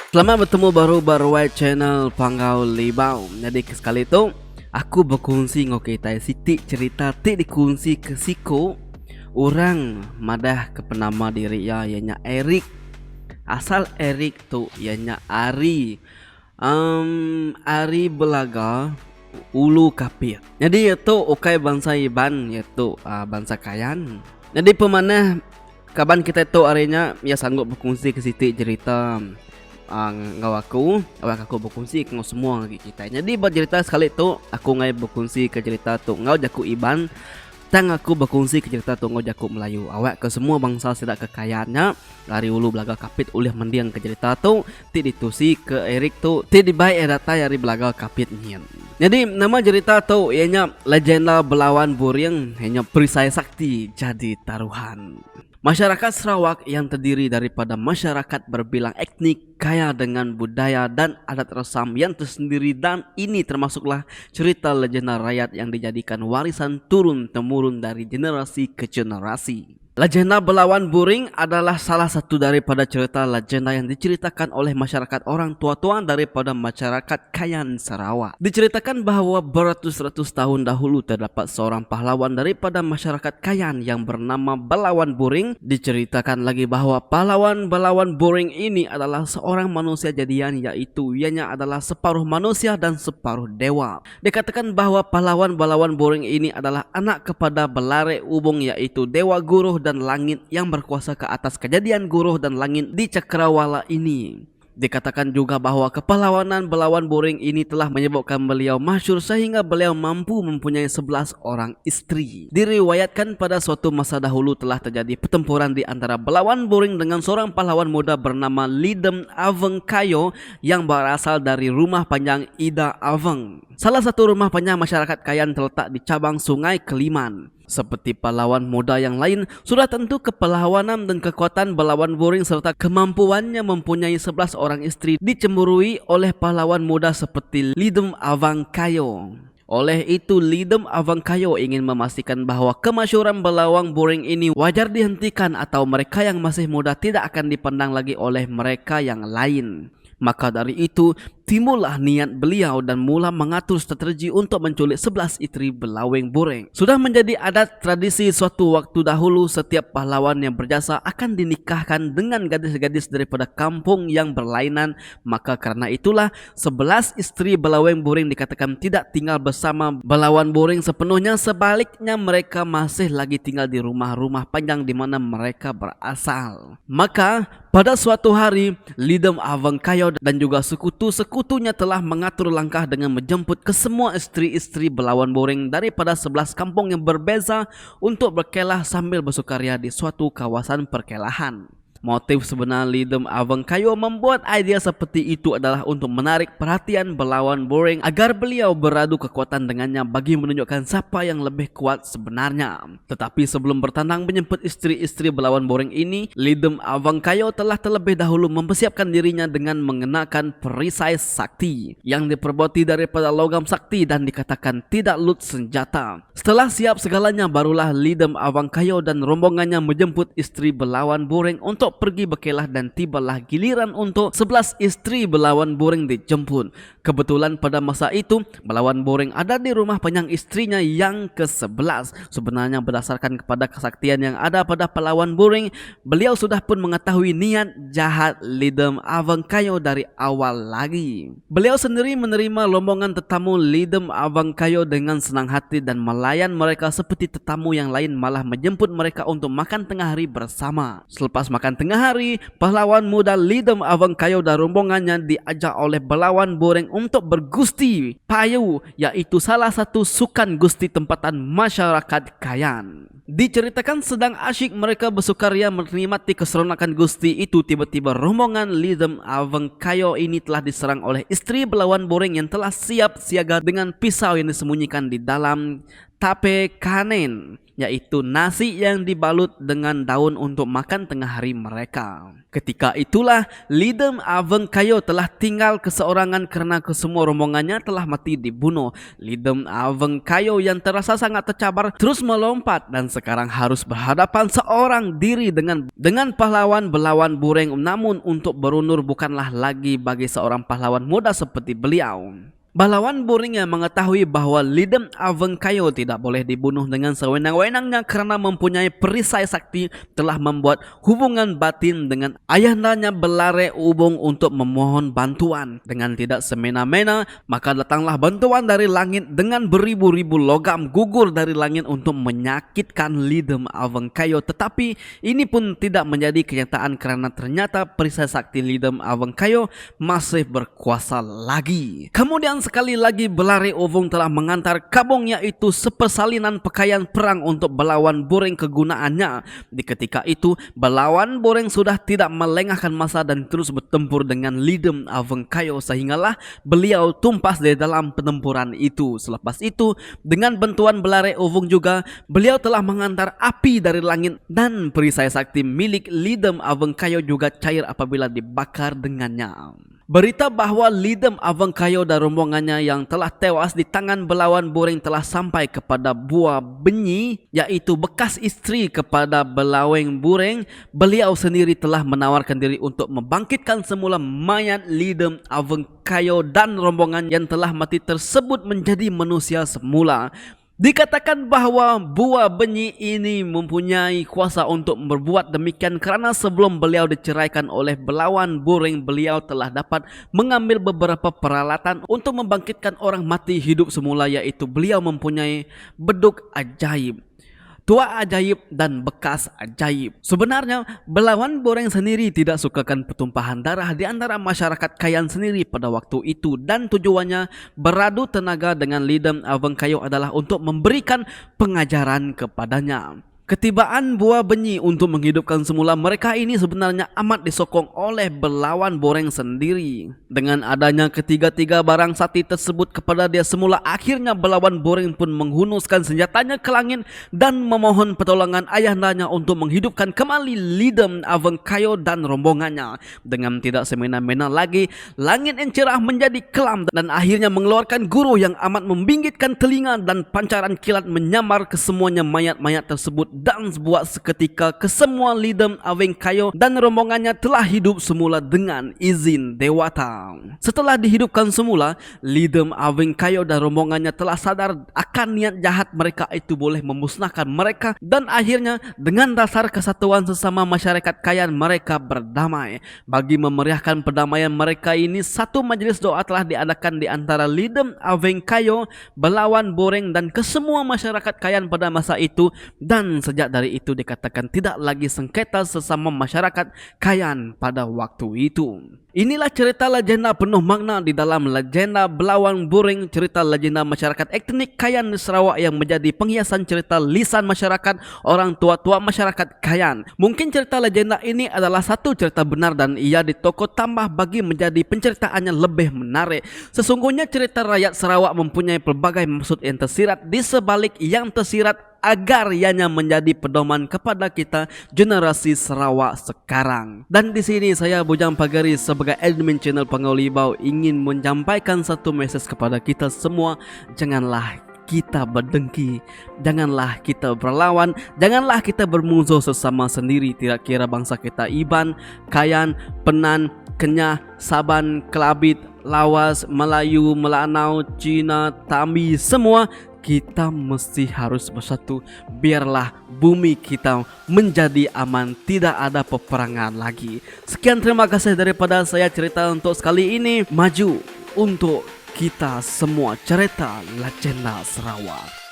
Selamat bertemu baru channel Panggau Libau. Jadi sekali itu aku berkongsi ngok kita Siti cerita ti dikongsi ke Siko orang madah ke penama diri ya ianya Erik. Asal Erik tu ianya Ari. Ari Belaga Ulu Kapir. Jadi itu ukai bangsa Iban yaitu bangsa Kayan. Jadi pemanah kaban kita itu arinya ya sanggup berkongsi ke Siti cerita awak aku berkongsi ke semua lagi kita. Jadi buat cerita sekali tu aku ngai berkongsi ke cerita tu ngau jaku Iban tang aku berkongsi ke cerita tu ngau jaku Melayu awak ke semua bangsa sedak kekayaannya dari ulu belaga kapit ulih mendiang ke cerita tu ti ditusi ke Erik tu ti dibai data dari belaga kapit nyian. Jadi nama cerita tu ianya legenda Belawan Buring hanya perisai sakti jadi taruhan. Masyarakat Sarawak yang terdiri daripada masyarakat berbilang etnik kaya dengan budaya dan adat resam yang tersendiri, dan ini termasuklah cerita legenda rakyat yang dijadikan warisan turun-temurun dari generasi ke generasi. Legenda Belawan Buring adalah salah satu daripada cerita legenda yang diceritakan oleh masyarakat orang tua-tua daripada masyarakat Kayan Sarawak. Diceritakan bahawa beratus-ratus tahun dahulu terdapat seorang pahlawan daripada masyarakat Kayan yang bernama Belawan Buring. Diceritakan lagi bahawa pahlawan Belawan Buring ini adalah seorang manusia jadian, yaitu ianya adalah separuh manusia dan separuh dewa. Dikatakan bahawa pahlawan Belawan Buring ini adalah anak kepada Belare Ubung, yaitu dewa Guruh dan langit yang berkuasa ke atas kejadian Guruh dan langit di cakrawala ini. Dikatakan juga bahawa kepahlawanan Belawan Buring ini telah menyebabkan beliau masyhur sehingga beliau mampu mempunyai 11 orang istri. Diriwayatkan pada suatu masa dahulu telah terjadi pertempuran di antara Belawan Buring dengan seorang pahlawan muda bernama Lidem Aveng Kayo yang berasal dari rumah panjang Ida Aveng. Salah satu rumah panjang masyarakat Kayan terletak di cabang Sungai Keliman. Seperti pahlawan muda yang lain, sudah tentu kepahlawanan dan kekuatan Belawan Buring serta kemampuannya mempunyai 11 orang istri dicemburui oleh pahlawan muda seperti Lidem Aveng Kayo. Oleh itu, Lidem Aveng Kayo ingin memastikan bahawa kemasyhuran Belawan Buring ini wajar dihentikan atau mereka yang masih muda tidak akan dipandang lagi oleh mereka yang lain. Maka dari itu, timbullah niat beliau dan mula mengatur strategi untuk menculik 11 istri Belawan Buring. Sudah menjadi adat tradisi suatu waktu dahulu, setiap pahlawan yang berjasa akan dinikahkan dengan gadis-gadis daripada kampung yang berlainan. Maka karena itulah 11 istri Belawan Buring dikatakan tidak tinggal bersama Belawan Buring sepenuhnya. Sebaliknya mereka masih lagi tinggal di rumah-rumah panjang di mana mereka berasal. Maka pada suatu hari, Lidem Aveng Kayo dan juga sekutu-sekutunya telah mengatur langkah dengan menjemput ke semua istri-istri Belawan Buring daripada 11 kampung yang berbeza untuk berkelah sambil bersukaria di suatu kawasan perkelahan. Motif sebenar Lidem Aveng Kayo membuat idea seperti itu adalah untuk menarik perhatian Belawan Buring agar beliau beradu kekuatan dengannya bagi menunjukkan siapa yang lebih kuat sebenarnya. Tetapi sebelum bertandang menyemput istri-istri Belawan Buring ini, Lidem Aveng Kayo telah terlebih dahulu mempersiapkan dirinya dengan mengenakan perisai sakti yang diperbuati daripada logam sakti dan dikatakan tidak lut senjata. Setelah siap segalanya, barulah Lidem Aveng Kayo dan rombongannya menjemput istri Belawan Buring untuk pergi berkelah, dan tibalah giliran untuk 11 istri Belawan Buring dijemput. Kebetulan pada masa itu Belawan Buring ada di rumah panjang istrinya yang ke-11. Sebenarnya berdasarkan kepada kesaktian yang ada pada Belawan Buring, beliau sudah pun mengetahui niat jahat Lidem Aveng Kayo dari awal lagi. Beliau sendiri menerima rombongan tetamu Lidem Aveng Kayo dengan senang hati dan melayan mereka seperti tetamu yang lain, malah menjemput mereka untuk makan tengah hari bersama. Selepas makan tengah hari, pahlawan muda Lidem Aveng Kayo dan rombongannya diajak oleh Belawan Buring untuk bergusti payu, yaitu salah satu sukan gusti tempatan masyarakat Kayan. Diceritakan sedang asyik mereka bersukaria menikmati keseronokan gusti itu, tiba-tiba rombongan Lidem Aveng Kayo ini telah diserang oleh istri Belawan Buring yang telah siap siaga dengan pisau yang disembunyikan di dalam tape kanen, yaitu nasi yang dibalut dengan daun untuk makan tengah hari mereka. Ketika itulah Lidem Aveng Kayo telah tinggal keseorangan karena kesemua rombongannya telah mati dibunuh. Lidem Aveng Kayo yang terasa sangat tercabar terus melompat dan sekarang harus berhadapan seorang diri dengan pahlawan Belawan Bureng, namun untuk berundur bukanlah lagi bagi seorang pahlawan muda seperti beliau. Belawan Bureng yang mengetahui bahwa Lidem Aveng Kayo tidak boleh dibunuh dengan sewenang-wenangnya karena mempunyai perisai sakti, telah membuat hubungan batin dengan ayahandanya Belare Ubung untuk memohon bantuan. Dengan tidak semena-mena, maka datanglah bantuan dari langit dengan beribu-ribu logam gugur dari langit untuk menyakitkan Lidem Aveng Kayo. Tetapi ini pun tidak menjadi kenyataan karena ternyata perisai sakti Lidem Aveng Kayo masih berkuasa lagi. Kemudian sekali lagi Belare Ubung telah mengantar kabung, yaitu sepersalinan pakaian perang untuk Belawan Bureng kegunaannya. Di ketika itu Belawan Bureng sudah tidak melengahkan masa dan terus bertempur dengan Lidem Aveng Kayo sehinggalah beliau tumpas di dalam pertempuran itu. Selepas itu dengan bantuan Belare Ubung juga beliau telah mengantar api dari langit dan perisai sakti milik Lidem Aveng Kayo juga cair apabila dibakar dengannya. Berita bahwa Lidem Aveng Kayo dan rombongannya yang telah tewas di tangan Belawan Bureng telah sampai kepada Bua Benyi, yaitu bekas istri kepada Belaweng Bureng. Beliau sendiri telah menawarkan diri untuk membangkitkan semula mayat Lidem Aveng Kayo dan rombongan yang telah mati tersebut menjadi manusia semula. Dikatakan bahwa Bua Benyi ini mempunyai kuasa untuk berbuat demikian karena sebelum beliau diceraikan oleh Belawan Bureng, beliau telah dapat mengambil beberapa peralatan untuk membangkitkan orang mati hidup semula, yaitu beliau mempunyai beduk ajaib, tua ajaib dan bekas ajaib. Sebenarnya Belawan Bureng sendiri tidak sukakan pertumpahan darah di antara masyarakat Kayan sendiri pada waktu itu, dan tujuannya beradu tenaga dengan Lidem Aveng Kayo adalah untuk memberikan pengajaran kepadanya. Ketibaan Bua Benyi untuk menghidupkan semula mereka ini sebenarnya amat disokong oleh Belawan Bureng sendiri. Dengan adanya ketiga-tiga barang sakti tersebut kepada dia semula, akhirnya Belawan Bureng pun menghunuskan senjatanya ke langit dan memohon pertolongan ayahandanya untuk menghidupkan kembali Lidem Aveng Kayo dan rombongannya. Dengan tidak semena-mena lagi, langit yang cerah menjadi kelam dan akhirnya mengeluarkan guru yang amat membingitkan telinga, dan pancaran kilat menyamar ke semuanya mayat-mayat tersebut, dan buat seketika kesemua Lidem Aveng Kayo dan rombongannya telah hidup semula dengan izin Dewata. Setelah dihidupkan semula, Lidem Aveng Kayo dan rombongannya telah sadar akan niat jahat mereka itu boleh memusnahkan mereka, dan akhirnya dengan dasar kesatuan sesama masyarakat Kayan mereka berdamai. Bagi memeriahkan perdamaian mereka ini, satu majelis doa telah diadakan di antara Lidem Aveng Kayo, Belawan Bureng dan kesemua masyarakat Kayan pada masa itu, dan sejak dari itu dikatakan tidak lagi sengketa sesama masyarakat Kayan pada waktu itu. Inilah cerita legenda penuh makna di dalam legenda Belawan Bureng, cerita legenda masyarakat etnik Kayan di Sarawak yang menjadi penghiasan cerita lisan masyarakat orang tua-tua masyarakat Kayan. Mungkin cerita legenda ini adalah satu cerita benar dan ia ditokok tambah bagi menjadi penceritaannya lebih menarik. Sesungguhnya cerita rakyat Sarawak mempunyai pelbagai maksud yang tersirat di sebalik yang tersirat agar ianya menjadi pedoman kepada kita generasi Sarawak sekarang. Dan di sini saya Bujang Pagari sebagai admin channel Pangau Libau ingin menyampaikan satu mesej kepada kita semua. Janganlah kita berdengki, janganlah kita berlawan, janganlah kita bermusuh sesama sendiri, tidak kira bangsa kita Iban, Kayan, Penan, Kenyah, Saban, Kelabit, Lawas, Melayu, Melanau, Cina, Tambi, semua kita mesti harus bersatu. Biarlah bumi kita menjadi aman, tidak ada peperangan lagi. Sekian, terima kasih daripada saya cerita untuk sekali ini. Maju untuk kita semua, cerita legenda Sarawak.